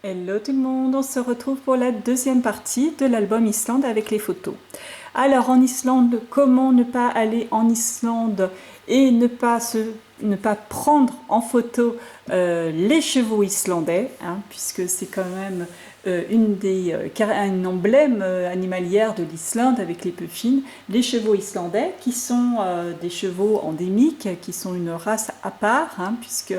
Hello tout le monde, on se retrouve pour la deuxième partie de l'album Islande avec les photos. Alors en Islande, comment ne pas aller en Islande et ne pas prendre en photo les chevaux islandais, hein, puisque c'est quand même un emblème animalière de l'Islande avec les puffins, les chevaux islandais qui sont des chevaux endémiques, qui sont une race à part, hein, puisque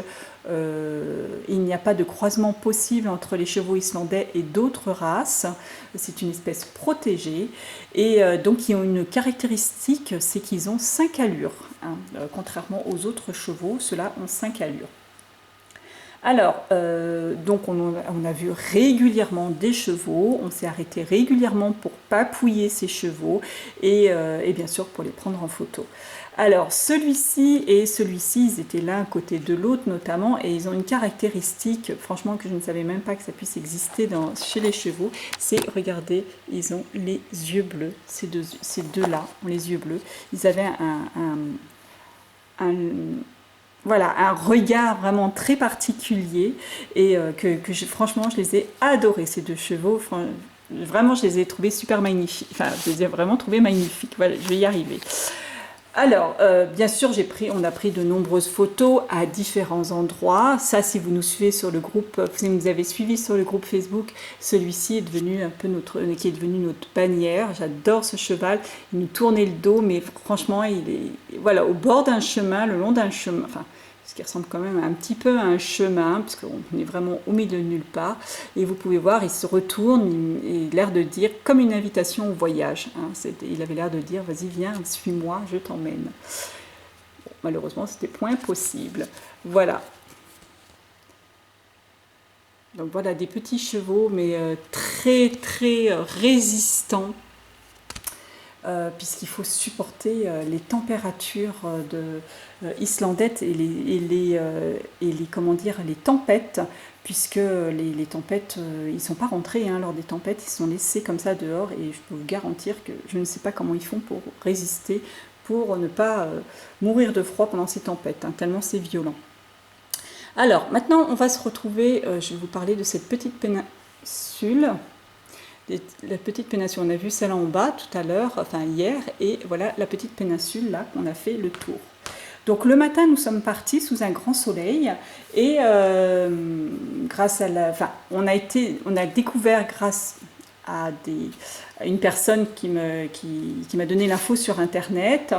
il n'y a pas de croisement possible entre les chevaux islandais et d'autres races. C'est une espèce protégée et donc ils ont une caractéristique, c'est qu'ils ont 5 allures. Hein. Contrairement aux autres chevaux, ceux-là ont 5 allures. Alors, donc on a vu régulièrement des chevaux, on s'est arrêté régulièrement pour papouiller ces chevaux et bien sûr pour les prendre en photo. Alors celui-ci et celui-ci, ils étaient l'un à côté de l'autre notamment et ils ont une caractéristique, franchement que je ne savais même pas que ça puisse exister chez les chevaux, c'est, regardez, ils ont les yeux bleus, ces deux-là ont les yeux bleus. Ils avaient voilà, un regard vraiment très particulier et franchement, je les ai adorés, ces deux chevaux. Vraiment, je les ai trouvés super magnifiques. Enfin, je les ai vraiment trouvés magnifiques. Voilà, je vais y arriver. Alors, bien sûr, on a pris de nombreuses photos à différents endroits. Ça, si vous nous suivez sur le groupe, si vous nous avez suivis sur le groupe Facebook, celui-ci est devenu un peu qui est devenu notre bannière. J'adore ce cheval. Il nous tournait le dos, mais franchement, il est, voilà, au bord d'un chemin, le long d'un chemin, enfin, ce qui ressemble quand même un petit peu à un chemin, parce qu'on est vraiment au milieu de nulle part. Et vous pouvez voir, il se retourne, il a l'air de dire, comme une invitation au voyage. Hein, il avait l'air de dire, vas-y, viens, suis-moi, je t'emmène. Bon, malheureusement, c'était point possible. Voilà. Donc voilà, des petits chevaux, mais très, très résistants. Puisqu'il faut supporter les températures islandaises et comment dire, les tempêtes, puisque les tempêtes, ils ne sont pas rentrés hein, lors des tempêtes, ils sont laissés comme ça dehors et je peux vous garantir que je ne sais pas comment ils font pour résister, pour ne pas mourir de froid pendant ces tempêtes, hein, tellement c'est violent. Alors maintenant on va se retrouver, je vais vous parler de cette petite péninsule. La petite péninsule, on a vu celle en bas tout à l'heure, enfin hier, et voilà la petite péninsule là qu'on a fait le tour. Donc le matin, nous sommes partis sous un grand soleil et grâce à on a découvert grâce à une personne qui m'a donné l'info sur internet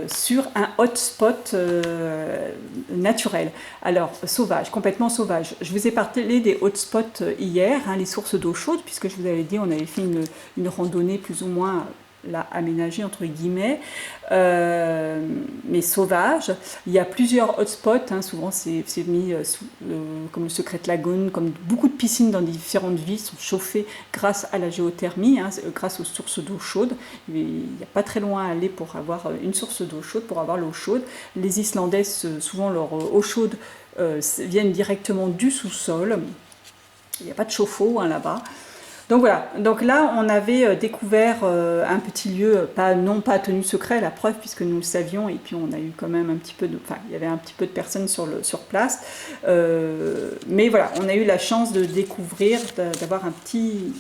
sur un hotspot naturel, alors sauvage, complètement sauvage. Je vous ai parlé des hotspots hier, hein, les sources d'eau chaude, puisque je vous avais dit on avait fait une randonnée plus ou moins là aménagée entre guillemets, mais sauvage. Il y a plusieurs hotspots, hein, souvent c'est mis comme le Secret Lagoon, comme beaucoup de piscines dans différentes villes sont chauffées grâce à la géothermie, hein, grâce aux sources d'eau chaude. Il n'y a pas très loin à aller pour avoir une source d'eau chaude, pour avoir l'eau chaude. Les Islandais, souvent leur eau chaude viennent directement du sous-sol. Il n'y a pas de chauffe-eau hein, là-bas. Donc voilà, donc là on avait découvert un petit lieu, non pas tenu secret, la preuve puisque nous le savions et puis on a eu quand même un petit peu il y avait un petit peu de personnes sur place, mais voilà, on a eu la chance de découvrir, d'avoir un petit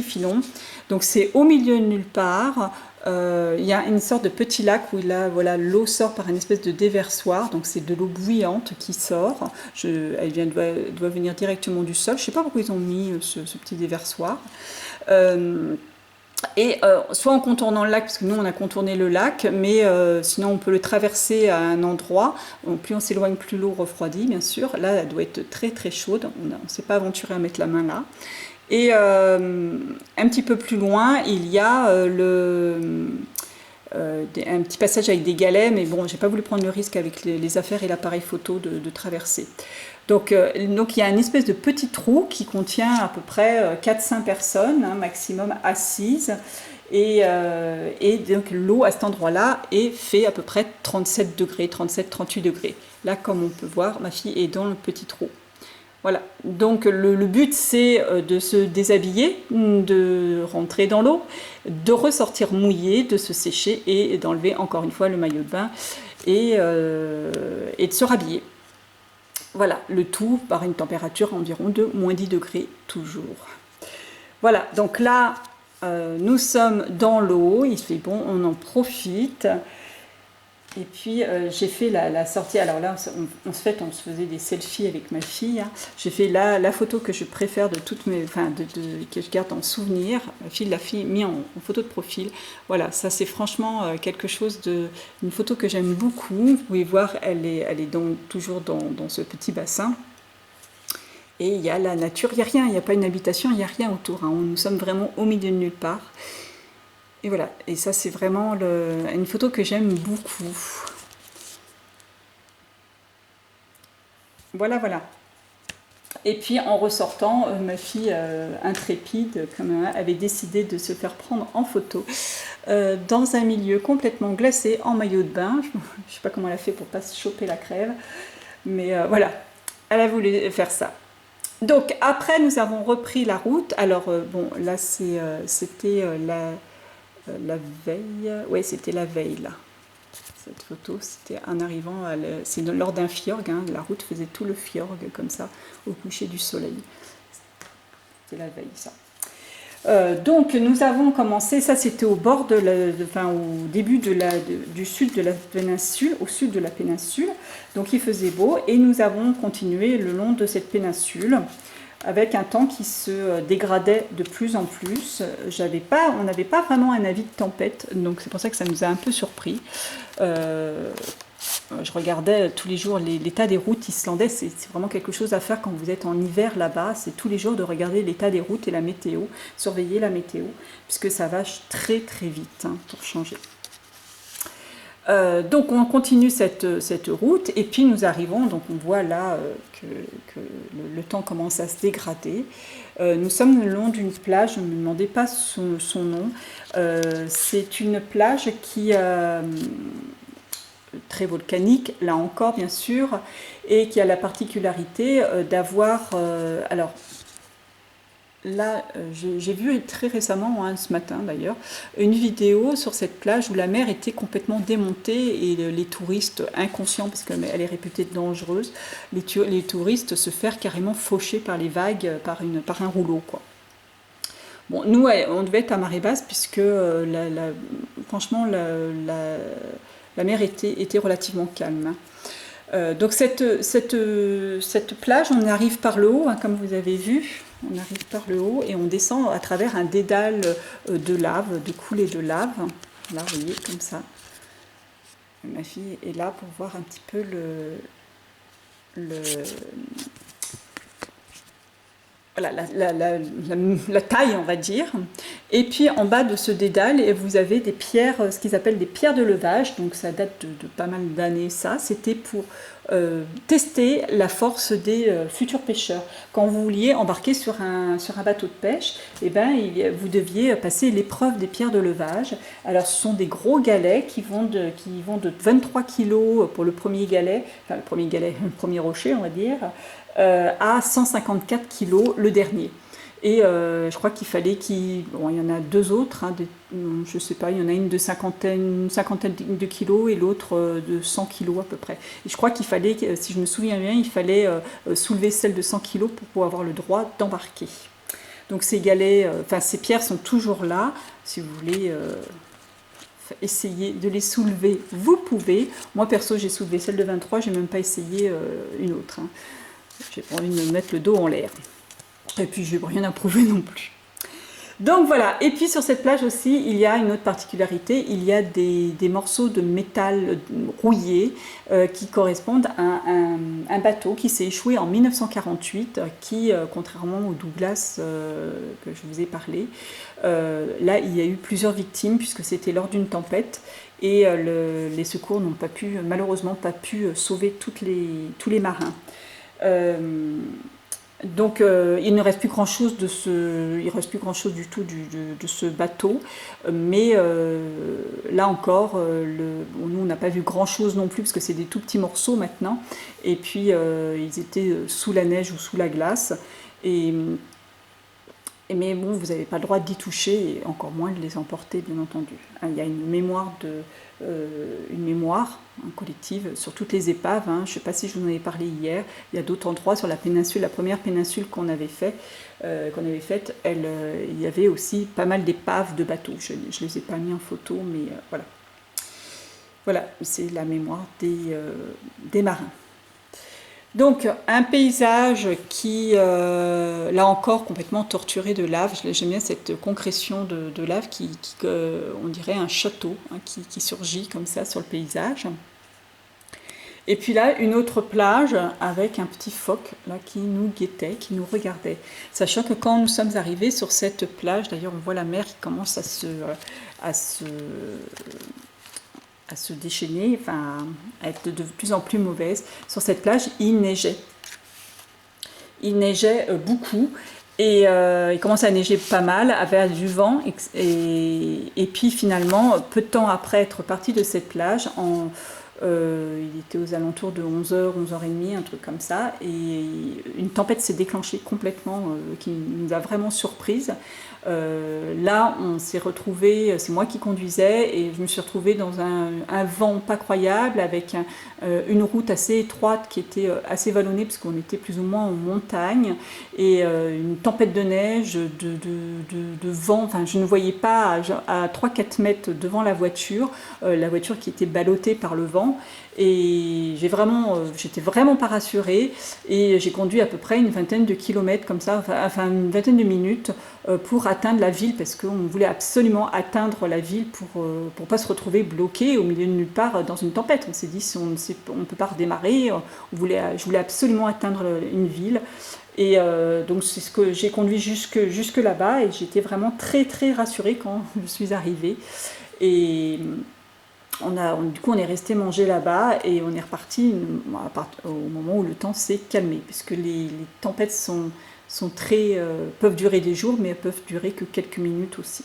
filon. Donc c'est au milieu de nulle part. Il y a une sorte de petit lac où voilà, l'eau sort par une espèce de déversoir, donc c'est de l'eau bouillante qui sort. Elle doit venir directement du sol. Je ne sais pas pourquoi ils ont mis ce petit déversoir. Soit en contournant le lac, parce que nous on a contourné le lac, mais sinon on peut le traverser à un endroit. Plus on s'éloigne, plus l'eau refroidit, bien sûr. Là, elle doit être très très chaude. On ne s'est pas aventuré à mettre la main là. Et un petit peu plus loin, il y a un petit passage avec des galets, mais bon, j'ai pas voulu prendre le risque avec les affaires et l'appareil photo de traverser. Donc il y a une espèce de petit trou qui contient à peu près 4-5 personnes, hein, maximum assises. Et donc l'eau à cet endroit-là fait à peu près 37 degrés, 37-38 degrés. Là, comme on peut voir, ma fille est dans le petit trou. Voilà, donc le but c'est de se déshabiller, de rentrer dans l'eau, de ressortir mouillé, de se sécher et d'enlever encore une fois le maillot de bain et de se rhabiller. Voilà, le tout par une température environ de -10 degrés toujours. Voilà, donc là, nous sommes dans l'eau, il fait bon, on en profite. Et puis j'ai fait la sortie, alors là on se faisait des selfies avec ma fille, hein. J'ai fait la photo que je préfère de toutes mes, enfin que je garde en souvenir, la fille mis en photo de profil. Voilà, ça c'est franchement quelque chose une photo que j'aime beaucoup. Vous pouvez voir, elle est donc toujours dans ce petit bassin. Et il y a la nature, il n'y a rien, il n'y a pas une habitation, il n'y a rien autour, hein. Nous sommes vraiment au milieu de nulle part. Et voilà, et ça c'est vraiment une photo que j'aime beaucoup. Voilà, voilà. Et puis en ressortant, ma fille intrépide, comme avait décidé de se faire prendre en photo dans un milieu complètement glacé, en maillot de bain. Je ne sais pas comment elle a fait pour ne pas se choper la crève, mais voilà, elle a voulu faire ça. Donc après, nous avons repris la route. Alors bon, là c'était la veille, ouais, c'était la veille là. Cette photo, c'était en arrivant, c'est lors d'un fjord, hein, la route faisait tout le fjord comme ça, au coucher du soleil. C'était la veille ça. Donc nous avons commencé, ça c'était au bord au début du sud de la péninsule, au sud de la péninsule, donc il faisait beau et nous avons continué le long de cette péninsule avec un temps qui se dégradait de plus en plus. On n'avait pas vraiment un avis de tempête, donc c'est pour ça que ça nous a un peu surpris. Je regardais tous les jours l'état des routes islandais, c'est vraiment quelque chose à faire quand vous êtes en hiver là-bas, c'est tous les jours de regarder l'état des routes et la météo, surveiller la météo, puisque ça va très très vite hein, pour changer. Donc on continue cette route et puis nous arrivons, donc on voit là que le temps commence à se dégrader. Nous sommes le long d'une plage, je ne me demandais pas son nom. C'est une plage qui très volcanique, là encore bien sûr, et qui a la particularité d'avoir... alors là, j'ai vu très récemment, hein, ce matin d'ailleurs, une vidéo sur cette plage où la mer était complètement démontée et les touristes inconscients, parce qu'elle est réputée dangereuse, les touristes se faire carrément faucher par les vagues, par un rouleau, quoi. Bon, nous, on devait être à marée basse puisque franchement, la mer était relativement calme. Donc cette plage, on arrive par le haut, hein, comme vous avez vu, on arrive par le haut et on descend à travers un dédale de lave, de coulées de lave. Là, vous voyez, comme ça. Ma fille est là pour voir un petit peu voilà, la taille, on va dire. Et puis en bas de ce dédale, vous avez des pierres, ce qu'ils appellent des pierres de levage. Donc ça date de pas mal d'années, ça. C'était pour tester la force des futurs pêcheurs. Quand vous vouliez embarquer sur un bateau de pêche, eh ben, vous deviez passer l'épreuve des pierres de levage. Alors ce sont des gros galets qui vont de 23 kg pour le premier galet, enfin le premier rocher, on va dire, à 154 kg le dernier. Et je crois qu'il fallait bon, il y en a deux autres, hein, je sais pas, il y en a une cinquantaine de kilos et l'autre de 100 kilos à peu près. Et je crois qu'il fallait, si je me souviens bien, il fallait soulever celle de 100 kilos pour pouvoir avoir le droit d'embarquer. Donc ces galets, ces pierres sont toujours là. Si vous voulez essayer de les soulever, vous pouvez. Moi perso, j'ai soulevé celle de 23, j'ai même pas essayé une autre, hein. J'ai pas envie de me mettre le dos en l'air. Et puis je n'ai rien à prouver non plus. Donc voilà, et puis sur cette plage aussi, il y a une autre particularité, il y a des morceaux de métal rouillé qui correspondent à un bateau qui s'est échoué en 1948, qui, contrairement au Douglas que je vous ai parlé, là il y a eu plusieurs victimes puisque c'était lors d'une tempête et les secours n'ont malheureusement pas pu sauver tous les marins. Donc il ne reste plus grand chose du tout de ce bateau, mais là encore, nous on n'a pas vu grand chose non plus parce que c'est des tout petits morceaux maintenant, et puis ils étaient sous la neige ou sous la glace, et Mais bon, vous n'avez pas le droit d'y toucher et encore moins de les emporter, bien entendu. Il y a une mémoire, collective sur toutes les épaves. Je ne sais pas si je vous en ai parlé hier. Il y a d'autres endroits sur la péninsule, la première péninsule qu'on avait faite, il y avait aussi pas mal d'épaves de bateaux. Je ne les ai pas mis en photo, mais voilà. Voilà, c'est la mémoire des marins. Donc un paysage qui, là encore, complètement torturé de lave. J'aime bien cette concrétion de lave on dirait un château qui surgit comme ça sur le paysage. Et puis là, une autre plage avec un petit phoque là, qui nous guettait, qui nous regardait. Sachant que quand nous sommes arrivés sur cette plage, d'ailleurs on voit la mer qui commence à se déchaîner, enfin à être de plus en plus mauvaise. Sur cette plage, il neigeait. Il neigeait beaucoup et il commence à neiger pas mal, avec du vent. Et puis finalement, peu de temps après être parti de cette plage, il était aux alentours de 11h, 11h30, un truc comme ça, et une tempête s'est déclenchée complètement, qui nous a vraiment surprise. Là, on s'est retrouvé, c'est moi qui conduisais, et je me suis retrouvée dans un vent pas croyable, avec une route assez étroite qui était assez vallonnée, parce qu'on était plus ou moins en montagne, et une tempête de neige, de vent, enfin je ne voyais pas à 3-4 mètres devant la voiture qui était ballottée par le vent. Et j'étais vraiment pas rassurée, et j'ai conduit à peu près une vingtaine de kilomètres comme ça, enfin une vingtaine de minutes pour atteindre la ville, parce qu'on voulait absolument atteindre la ville pour pas se retrouver bloqué au milieu de nulle part dans une tempête. On s'est dit, si on ne peut pas redémarrer, je voulais absolument atteindre une ville. Et donc c'est ce que j'ai conduit jusque là-bas, et j'étais vraiment très très rassurée quand je suis arrivée. Et du coup, on est resté manger là-bas, et on est reparti au moment où le temps s'est calmé, puisque les tempêtes peuvent durer des jours, mais elles peuvent durer que quelques minutes aussi.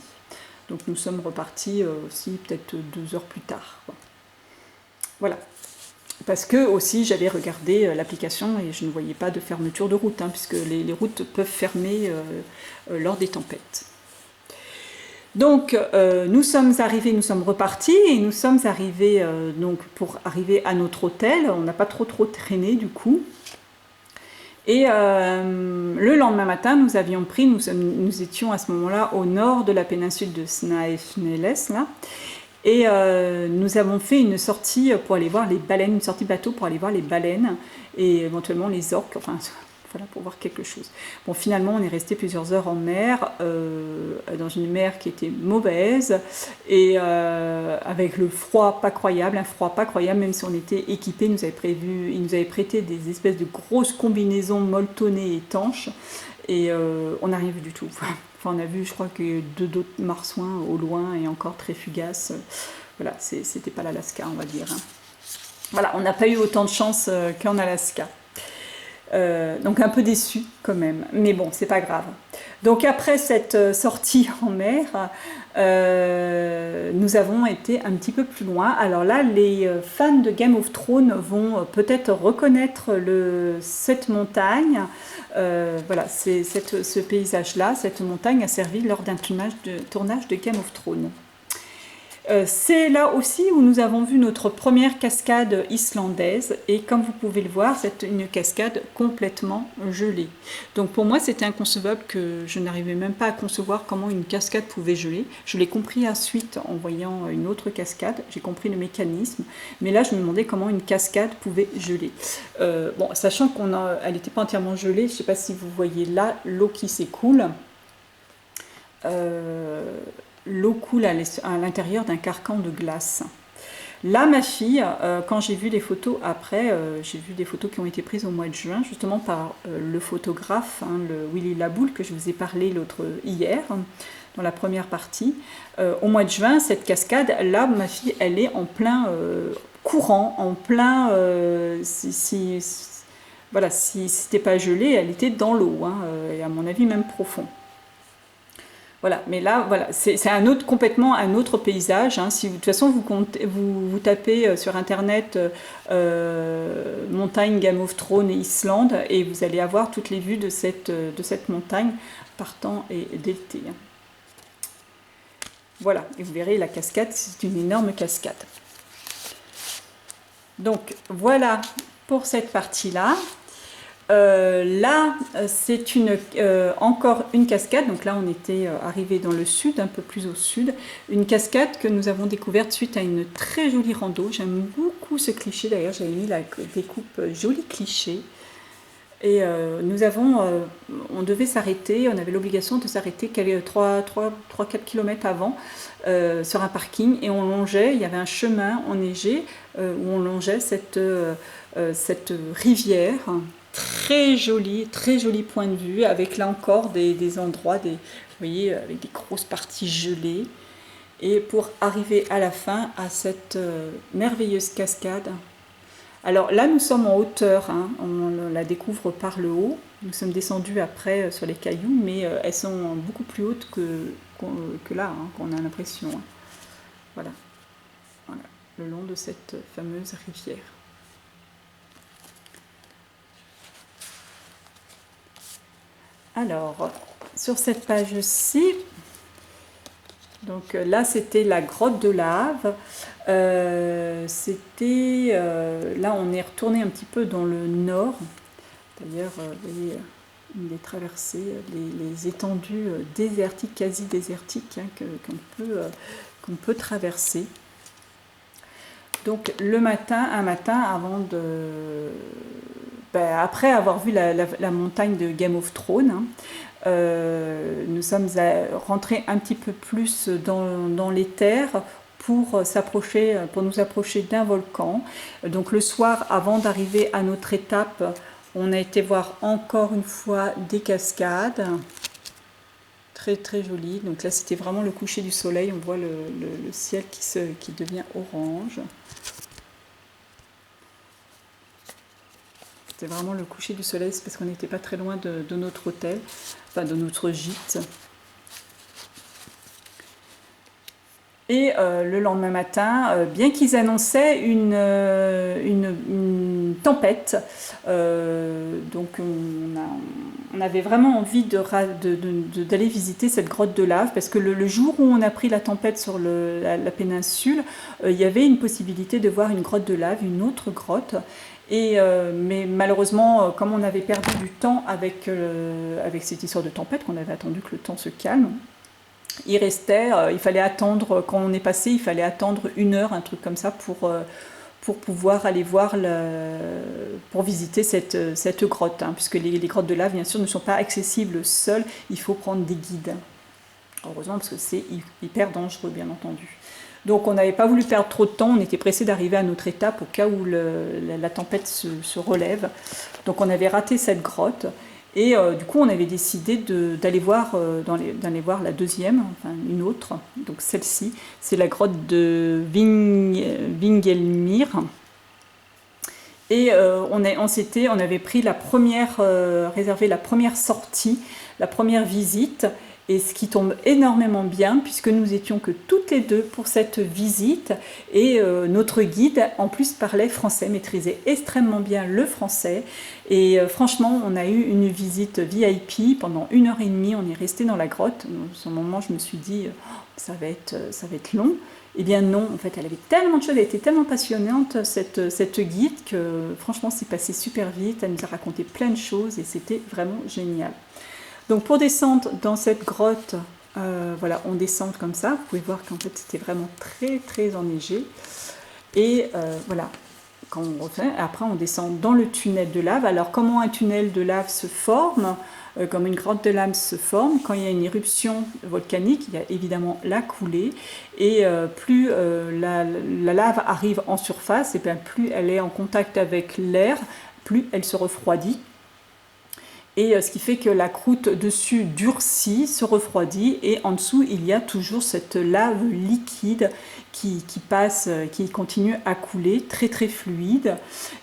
Donc nous sommes repartis aussi peut-être 2 heures plus tard. Voilà. Parce que aussi j'avais regardé l'application et je ne voyais pas de fermeture de route, puisque les routes peuvent fermer lors des tempêtes. Donc nous sommes repartis, et nous sommes arrivés donc pour arriver à notre hôtel. On n'a pas trop traîné du coup. Et le lendemain matin, nous étions à ce moment-là au nord de la péninsule de Snaefneles, là. Et nous avons fait une sortie pour aller voir les baleines, une sortie bateau pour aller voir les baleines et éventuellement les orques, enfin voilà, pour voir quelque chose. Bon, finalement, on est resté plusieurs heures en mer, dans une mer qui était mauvaise, et avec le froid pas croyable, même si on était équipés. Ils nous avaient prêté des espèces de grosses combinaisons molletonnées étanches, et on n'a rien vu du tout. Enfin, on a vu, je crois, que 2 d'autres marsouins au loin, et encore très fugaces. Voilà, c'était pas l'Alaska, on va dire. Voilà, on n'a pas eu autant de chance qu'en Alaska. Donc un peu déçu quand même, mais bon, c'est pas grave. Donc après cette sortie en mer, nous avons été un petit peu plus loin. Alors là, les fans de Game of Thrones vont peut-être reconnaître cette montagne. Voilà, c'est ce paysage-là, cette montagne a servi lors d'un tournage de Game of Thrones. C'est là aussi où nous avons vu notre première cascade islandaise, et comme vous pouvez le voir, c'est une cascade complètement gelée. Donc pour moi, c'était inconcevable, que je n'arrivais même pas à concevoir comment une cascade pouvait geler. Je l'ai compris ensuite en voyant une autre cascade, j'ai compris le mécanisme, mais là je me demandais comment une cascade pouvait geler. Bon, sachant qu'elle n'était pas entièrement gelée, je ne sais pas si vous voyez là l'eau qui s'écoule. L'eau coule à l'intérieur d'un carcan de glace. Là, ma fille, quand j'ai vu les photos après, j'ai vu des photos qui ont été prises au mois de juin, justement par le photographe, le Willy Laboule, que je vous ai parlé hier, dans la première partie. Au mois de juin, cette cascade, là, ma fille, elle est en plein courant, en plein... voilà, si c'était pas gelé, elle était dans l'eau, et à mon avis même profond. Voilà, mais là, voilà, c'est un autre, complètement un autre paysage. Hein. Si vous, de toute façon, vous tapez sur Internet montagne Game of Thrones et Islande, et vous allez avoir toutes les vues de cette montagne partant et d'été. Hein. Voilà, et vous verrez la cascade, c'est une énorme cascade. Donc voilà pour cette partie-là. Là, c'est encore une cascade. Donc là, on était arrivé dans le sud, un peu plus au sud. Une cascade que nous avons découverte suite à une très jolie rando. J'aime beaucoup ce cliché. D'ailleurs, j'avais mis la découpe joli cliché. Et on devait s'arrêter, on avait l'obligation de s'arrêter 3-4 km avant sur un parking, et on longeait, il y avait un chemin enneigé où on longeait cette rivière, très joli point de vue, avec là encore des endroits, vous voyez, avec des grosses parties gelées, et pour arriver à la fin à cette merveilleuse cascade. Alors là, nous sommes en hauteur, hein. On la découvre par le haut. Nous sommes descendus après sur les cailloux, mais elles sont beaucoup plus hautes que là, hein, qu'on a l'impression. Hein. Voilà, le long de cette fameuse rivière. Alors, sur cette page-ci, donc là, c'était la grotte de lave. Là, on est retourné un petit peu dans le nord. D'ailleurs, vous voyez, une des traversées, les étendues désertiques, quasi désertiques, hein, qu'on peut traverser. Donc, un matin, après avoir vu la montagne de Game of Thrones, hein, nous sommes rentrés un petit peu plus dans les terres pour nous approcher d'un volcan. Donc le soir, avant d'arriver à notre étape, on a été voir encore une fois des cascades, très très jolies. Donc là, c'était vraiment le coucher du soleil. On voit le ciel qui devient orange. C'était vraiment le coucher du soleil, c'est parce qu'on n'était pas très loin de notre hôtel, enfin de notre gîte. Et le lendemain matin, bien qu'ils annonçaient une tempête, donc on avait vraiment envie d'aller visiter cette grotte de lave, parce que le jour où on a pris la tempête sur la péninsule, il y avait une possibilité de voir une grotte de lave, une autre grotte. Mais malheureusement, comme on avait perdu du temps avec cette histoire de tempête, qu'on avait attendu que le temps se calme, il fallait attendre, quand on est passé, il fallait attendre 1 heure, un truc comme ça, pour pouvoir aller pour visiter cette grotte, hein, puisque les grottes de lave, bien sûr, ne sont pas accessibles seules, il faut prendre des guides. Heureusement, parce que c'est hyper dangereux, bien entendu. Donc on n'avait pas voulu perdre trop de temps, on était pressé d'arriver à notre étape au cas où la tempête se relève. Donc on avait raté cette grotte, et du coup on avait décidé d'aller voir la deuxième, enfin une autre, donc celle-ci, c'est la grotte de Vingelmir. Et on avait pris réservé la première sortie, la première visite, et ce qui tombe énormément bien, puisque nous étions que toutes les deux pour cette visite, et notre guide en plus parlait français, maîtrisait extrêmement bien le français, et franchement on a eu une visite VIP pendant 1h30, on est resté dans la grotte. À ce moment je me suis dit ça va être long. Eh bien non, en fait elle avait tellement de choses, elle était tellement passionnante cette guide, que franchement c'est passé super vite, elle nous a raconté plein de choses et c'était vraiment génial. Donc pour descendre dans cette grotte, voilà, on descend comme ça. Vous pouvez voir qu'en fait c'était vraiment très très enneigé. Et voilà, quand on refait, après on descend dans le tunnel de lave. Alors comment un tunnel de lave se forme, comme une grotte de lave se forme? Quand il y a une éruption volcanique, il y a évidemment la coulée. Et plus la lave arrive en surface, et bien plus elle est en contact avec l'air, plus elle se refroidit. Et ce qui fait que la croûte dessus durcit, se refroidit, et en dessous il y a toujours cette lave liquide qui passe, qui continue à couler, très très fluide.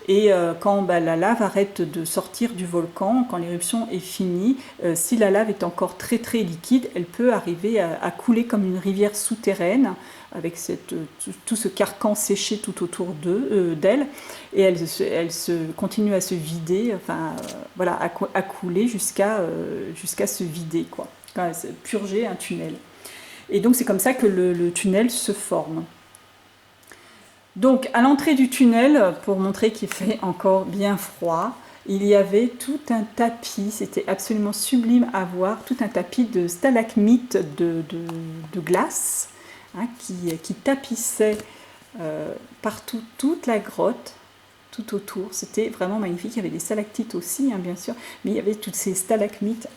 Et quand la lave arrête de sortir du volcan, quand l'éruption est finie, si la lave est encore très très liquide, elle peut arriver à couler comme une rivière souterraine, avec tout ce carcan séché tout autour d'elle, et elle continue à se vider, enfin voilà, à couler jusqu'à se vider, quoi, purger un tunnel. Et donc c'est comme ça que le tunnel se forme. Donc à l'entrée du tunnel, pour montrer qu'il fait encore bien froid, il y avait tout un tapis, c'était absolument sublime à voir, tout un tapis de stalagmites de glace, hein, qui tapissait partout toute la grotte, tout autour. C'était vraiment magnifique. Il y avait des stalactites aussi, hein, bien sûr, mais il y avait toutes ces stalagmites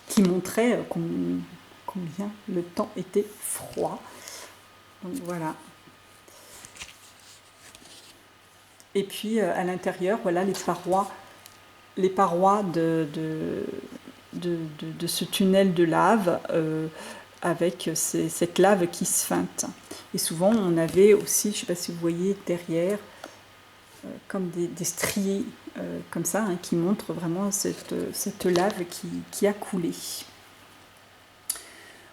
qui montraient combien le temps était froid. Donc voilà. Et puis à l'intérieur, voilà les parois de ce tunnel de lave, avec cette lave qui se feinte. Et souvent on avait aussi, je ne sais pas si vous voyez derrière, comme des striés comme ça, hein, qui montrent vraiment cette lave qui a coulé.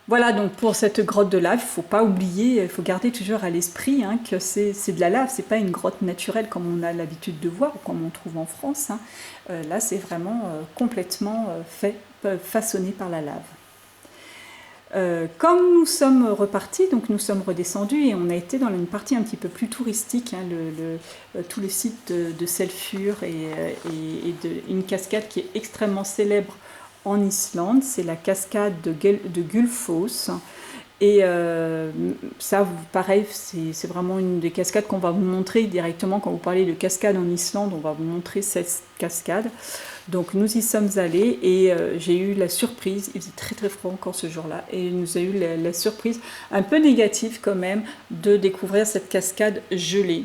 Voilà, donc pour cette grotte de lave, il ne faut pas oublier, il faut garder toujours à l'esprit, hein, que c'est de la lave, c'est pas une grotte naturelle comme on a l'habitude de voir ou comme on trouve en France, hein. Là, c'est vraiment complètement façonné par la lave. Comme nous sommes repartis, donc nous sommes redescendus et on a été dans une partie un petit peu plus touristique, hein, tout le site de Selfur et une cascade qui est extrêmement célèbre en Islande, c'est la cascade de Gullfoss. Et ça, pareil, c'est vraiment une des cascades qu'on va vous montrer directement quand vous parlez de cascade en Islande. On va vous montrer cette cascade. Donc nous y sommes allés et j'ai eu la surprise, il faisait très très froid encore ce jour-là, et nous a eu la surprise un peu négative quand même de découvrir cette cascade gelée.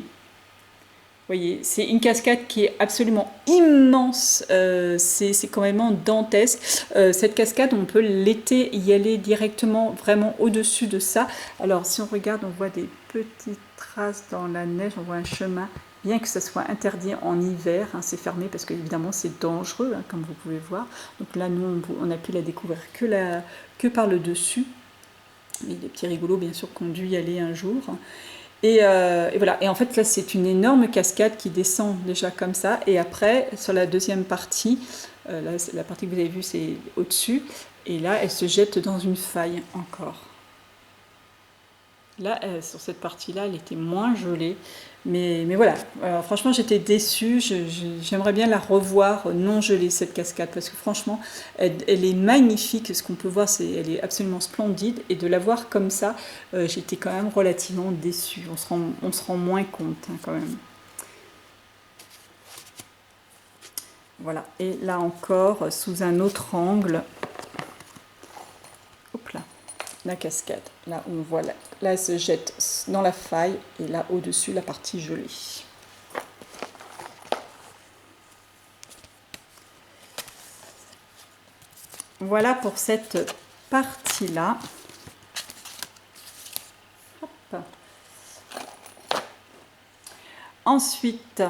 Vous voyez, c'est une cascade qui est absolument immense, c'est quand même dantesque. Cette cascade, on peut l'été y aller directement vraiment au-dessus de ça. Alors si on regarde, on voit des petites traces dans la neige, on voit un chemin, bien que ça soit interdit en hiver, hein, c'est fermé parce que évidemment c'est dangereux, hein, comme vous pouvez voir. Donc là, nous, on a pu la découvrir que par le dessus. Mais des petits rigolos, bien sûr, qu'on dû y aller un jour. Et voilà, et en fait là c'est une énorme cascade qui descend déjà comme ça, et après sur la deuxième partie, là, la partie que vous avez vue c'est au-dessus, et là elle se jette dans une faille encore. Là sur cette partie là elle était moins gelée, mais voilà. Alors, franchement j'étais déçue, j'aimerais bien la revoir non gelée cette cascade, parce que franchement elle est magnifique, ce qu'on peut voir elle est absolument splendide, et de la voir comme ça, j'étais quand même relativement déçue, on se rend moins compte, hein, quand même. Voilà, et là encore sous un autre angle, hop là, la cascade, là on voit là elle se jette dans la faille, et là au-dessus la partie gelée. Voilà pour cette partie-là. Ensuite,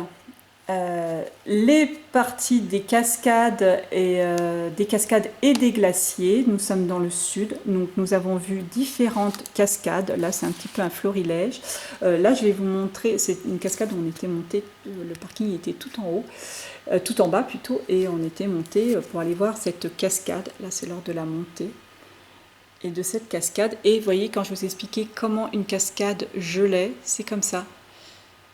les parties des cascades et des glaciers. Nous sommes dans le sud, donc nous avons vu différentes cascades. Là c'est un petit peu un florilège. Là je vais vous montrer, c'est une cascade où on était monté, le parking était tout en haut, tout en bas plutôt, et on était monté pour aller voir cette cascade. Là c'est lors de la montée et de cette cascade, et vous voyez, quand je vous ai expliqué comment une cascade gelait, c'est comme ça.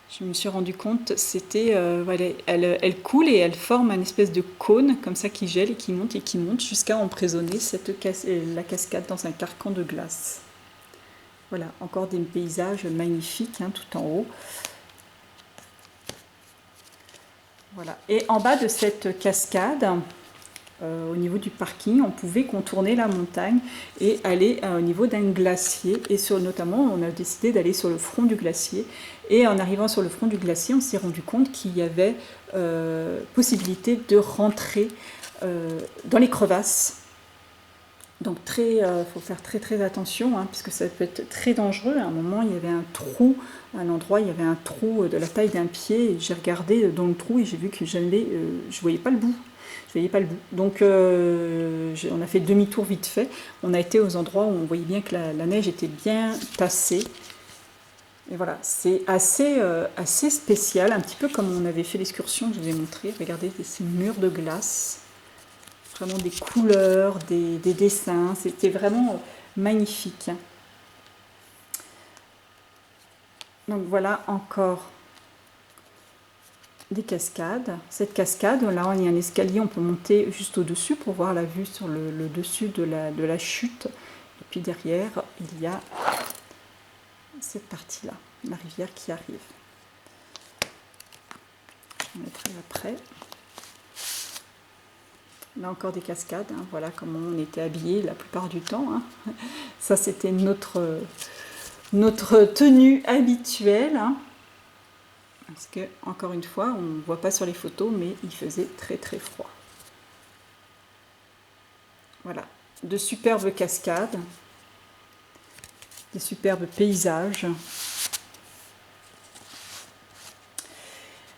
Je me suis rendu compte, c'était, voilà, elle coule et elle forme un espèce de cône comme ça qui gèle et qui monte jusqu'à emprisonner la cascade dans un carcan de glace. Voilà, encore des paysages magnifiques, hein, tout en haut. Voilà, et en bas de cette cascade, au niveau du parking, on pouvait contourner la montagne et aller au niveau d'un glacier, et notamment on a décidé d'aller sur le front du glacier, et en arrivant sur le front du glacier on s'est rendu compte qu'il y avait possibilité de rentrer dans les crevasses. Donc faut faire très très attention, hein, puisque ça peut être très dangereux. À un moment, il y avait un trou, à un endroit, il y avait un trou de la taille d'un pied. Et j'ai regardé dans le trou et j'ai vu que je voyais pas le bout. Je voyais pas le bout. Donc on a fait demi-tour vite fait. On a été aux endroits où on voyait bien que la neige était bien tassée. Et voilà, c'est assez spécial, un petit peu comme on avait fait l'excursion que je vous ai montré. Regardez ces murs de glace. Vraiment des couleurs, des dessins, c'était vraiment magnifique. Donc voilà encore des cascades. Cette cascade, là il y a un escalier, on peut monter juste au-dessus pour voir la vue sur le dessus de la chute. Et puis derrière, il y a cette partie-là, la rivière qui arrive. Je mettrai après. Là encore des cascades, hein. Voilà comment on était habillés la plupart du temps. Hein. Ça c'était notre tenue habituelle. Hein. Parce que, encore une fois, on ne voit pas sur les photos, mais il faisait très très froid. Voilà, de superbes cascades, des superbes paysages.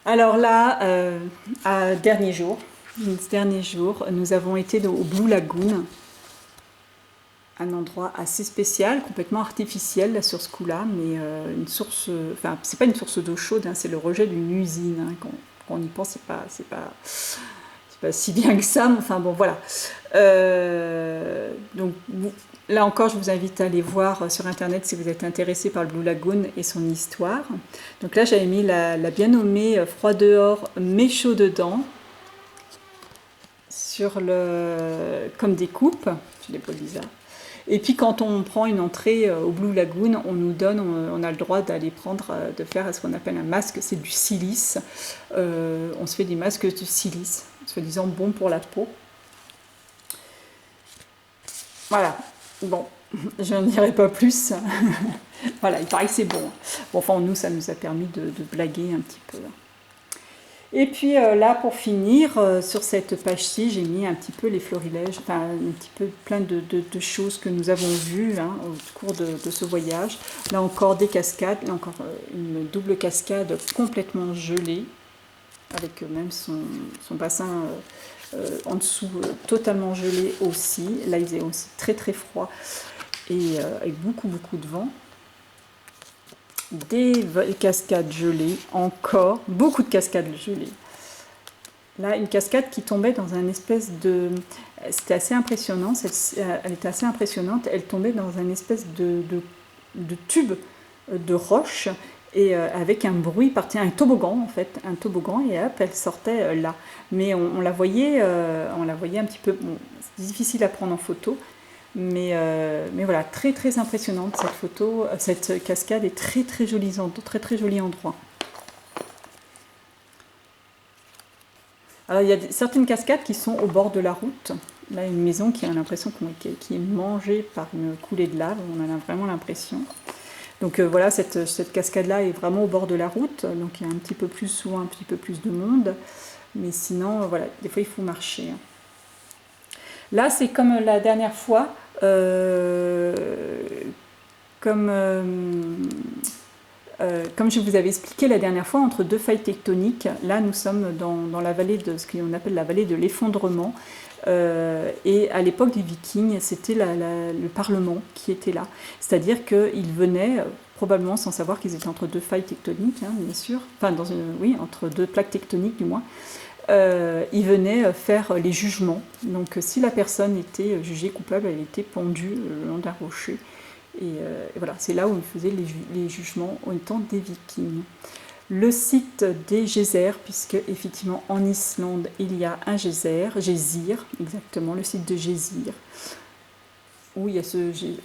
Alors là, dernier jour, nous avons été au Blue Lagoon, un endroit assez spécial, complètement artificiel là, sur ce coup-là, mais une source, enfin c'est pas une source d'eau chaude, hein, c'est le rejet d'une usine. Hein, quand on y pense, c'est pas si bien que ça, mais enfin bon voilà. Donc là encore, je vous invite à aller voir sur internet si vous êtes intéressé par le Blue Lagoon et son histoire. Donc là, j'avais mis la bien nommée froid dehors mais chaud dedans sur comme des coupes, je l'ai pas dit ça. Et puis quand on prend une entrée au Blue Lagoon, on a le droit d'aller de faire ce qu'on appelle un masque, c'est du silice. On se fait des masques de silice, soi-disant bon pour la peau. Voilà, bon, je n'en dirai pas plus. Voilà, il paraît que c'est bon. Bon. Enfin, nous, ça nous a permis de blaguer un petit peu. Et puis là, pour finir, sur cette page-ci, j'ai mis un petit peu les florilèges, enfin un petit peu plein de choses que nous avons vues hein, au cours de ce voyage. Là encore des cascades, là encore une double cascade complètement gelée, avec même son bassin en dessous totalement gelé aussi. Là, il faisait aussi très très froid et avec beaucoup de vent. Des cascades gelées, encore beaucoup de cascades gelées. Là, une cascade qui tombait dans un espèce de... C'était assez impressionnant, elle était assez impressionnante, elle tombait dans un espèce de tube de roche et avec un bruit parti, un toboggan en fait, un toboggan et hop, elle sortait là. Mais on la voyait un petit peu, bon, c'est difficile à prendre en photo, mais voilà, très très impressionnante cette photo, cette cascade est très très joli endroit. Alors il y a certaines cascades qui sont au bord de la route. Là une maison qui a l'impression qui est mangée par une coulée de lave, on en a vraiment l'impression. Donc voilà, cette cascade-là est vraiment au bord de la route, donc il y a un petit peu plus souvent un petit peu plus de monde, mais sinon voilà, des fois il faut marcher. Là, c'est comme la dernière fois, comme je vous avais expliqué la dernière fois, entre deux failles tectoniques. Là, nous sommes dans la vallée de ce qu'on appelle la vallée de l'effondrement. Et à l'époque des Vikings, c'était le Parlement qui était là. C'est-à-dire qu'ils venaient, probablement sans savoir qu'ils étaient entre deux failles tectoniques, hein, bien sûr, enfin, entre deux plaques tectoniques du moins. Ils venaient faire les jugements. Donc si la personne était jugée coupable, elle était pendue le long d'un rocher. Et voilà, c'est là où ils faisaient les jugements au temps des Vikings. Le site des geysers, puisque effectivement en Islande il y a un geyser, exactement, le site de Geysir, où il y a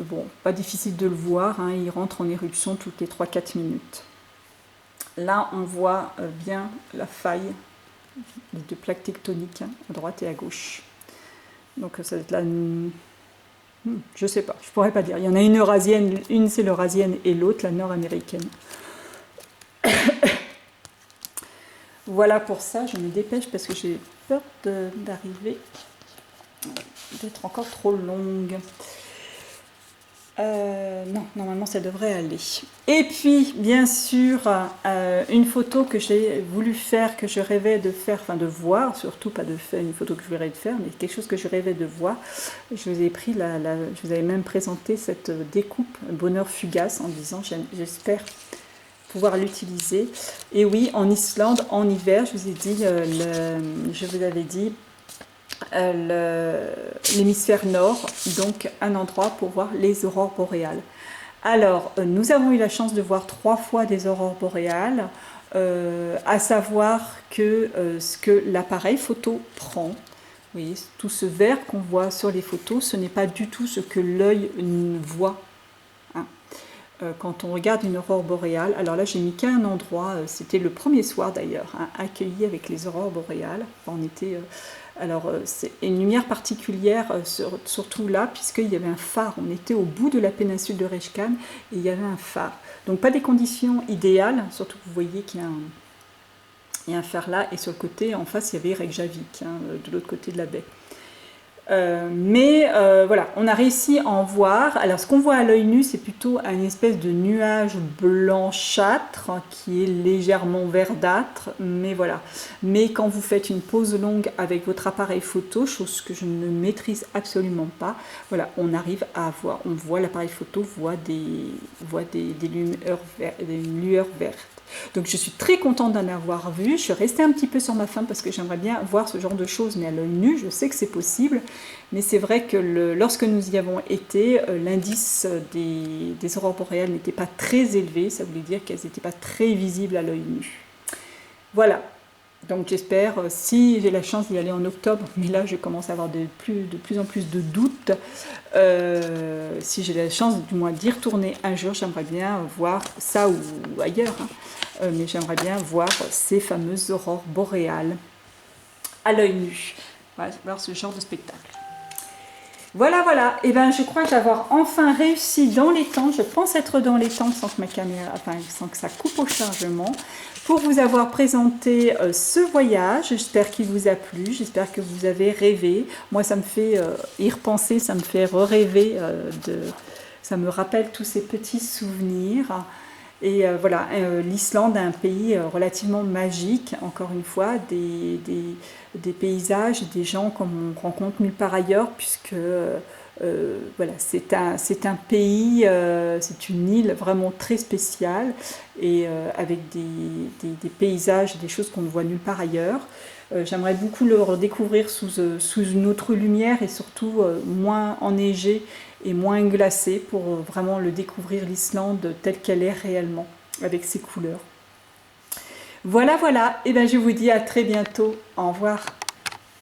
bon, pas difficile de le voir, hein, il rentre en éruption toutes les 3-4 minutes. Là on voit bien la faille les deux plaques tectoniques, hein, à droite et à gauche. Donc ça va être là, je sais pas, je pourrais pas dire. Il y en a une eurasienne, une c'est l'eurasienne et l'autre la nord-américaine. Voilà pour ça, je me dépêche parce que j'ai peur d'arriver, d'être encore trop longue. Non, normalement ça devrait aller. Et puis, bien sûr, une photo que j'ai voulu faire, que je rêvais de faire, enfin de voir, surtout pas de faire une photo que je rêvais de faire, mais quelque chose que je rêvais de voir. Je vous ai pris je vous avais même présenté cette découpe Bonheur fugace en disant j'espère pouvoir l'utiliser. Et oui, en Islande, en hiver, je vous ai dit, je vous avais dit l'hémisphère nord, donc un endroit pour voir les aurores boréales. Alors, nous avons eu la chance de voir 3 fois des aurores boréales, à savoir que ce que l'appareil photo prend, vous voyez, tout ce vert qu'on voit sur les photos, ce n'est pas du tout ce que l'œil voit. Hein. Quand on regarde une aurore boréale, alors là j'ai mis qu'un endroit, c'était le premier soir d'ailleurs, hein, accueilli avec les aurores boréales. On était... Alors, c'est une lumière particulière, surtout là, puisqu'il y avait un phare. On était au bout de la péninsule de Reshkan et il y avait un phare. Donc, pas des conditions idéales, surtout que vous voyez qu'il y a un phare là, et sur le côté, en face, il y avait Reykjavik, hein, de l'autre côté de la baie. Mais voilà, on a réussi à en voir. Alors ce qu'on voit à l'œil nu, c'est plutôt une espèce de nuage blanchâtre qui est légèrement verdâtre, mais voilà. Mais quand vous faites une pause longue avec votre appareil photo, chose que je ne maîtrise absolument pas, voilà, on arrive à voir, on voit l'appareil photo voit des lueurs vertes. Donc je suis très contente d'en avoir vu. Je suis restée un petit peu sur ma faim parce que j'aimerais bien voir ce genre de choses, mais à l'œil nu, je sais que c'est possible. Mais c'est vrai que lorsque nous y avons été, l'indice des aurores boréales n'était pas très élevé. Ça voulait dire qu'elles n'étaient pas très visibles à l'œil nu. Voilà. Donc j'espère, si j'ai la chance d'y aller en octobre, mais là je commence à avoir de plus en plus de doutes, si j'ai la chance du moins d'y retourner un jour, j'aimerais bien voir ça ou ailleurs, hein, mais j'aimerais bien voir ces fameuses aurores boréales à l'œil nu, voilà, voir ce genre de spectacle. Voilà, voilà, et bien je crois avoir enfin réussi dans les temps, je pense être dans les temps sans que ma caméra, enfin sans que ça coupe au chargement, pour vous avoir présenté ce voyage. J'espère qu'il vous a plu, j'espère que vous avez rêvé. Moi ça me fait y repenser, ça me fait rêver, ça me rappelle tous ces petits souvenirs. Et voilà, l'Islande est un pays relativement magique, encore une fois, des paysages, des gens comme on rencontre nulle part ailleurs, puisque voilà, c'est un pays, c'est une île vraiment très spéciale, et avec des paysages, des choses qu'on ne voit nulle part ailleurs. J'aimerais beaucoup le redécouvrir sous une autre lumière, et surtout moins enneigé et moins glacé, pour vraiment le découvrir, l'Islande telle qu'elle est réellement, avec ses couleurs. Voilà, voilà, et bien je vous dis à très bientôt, au revoir.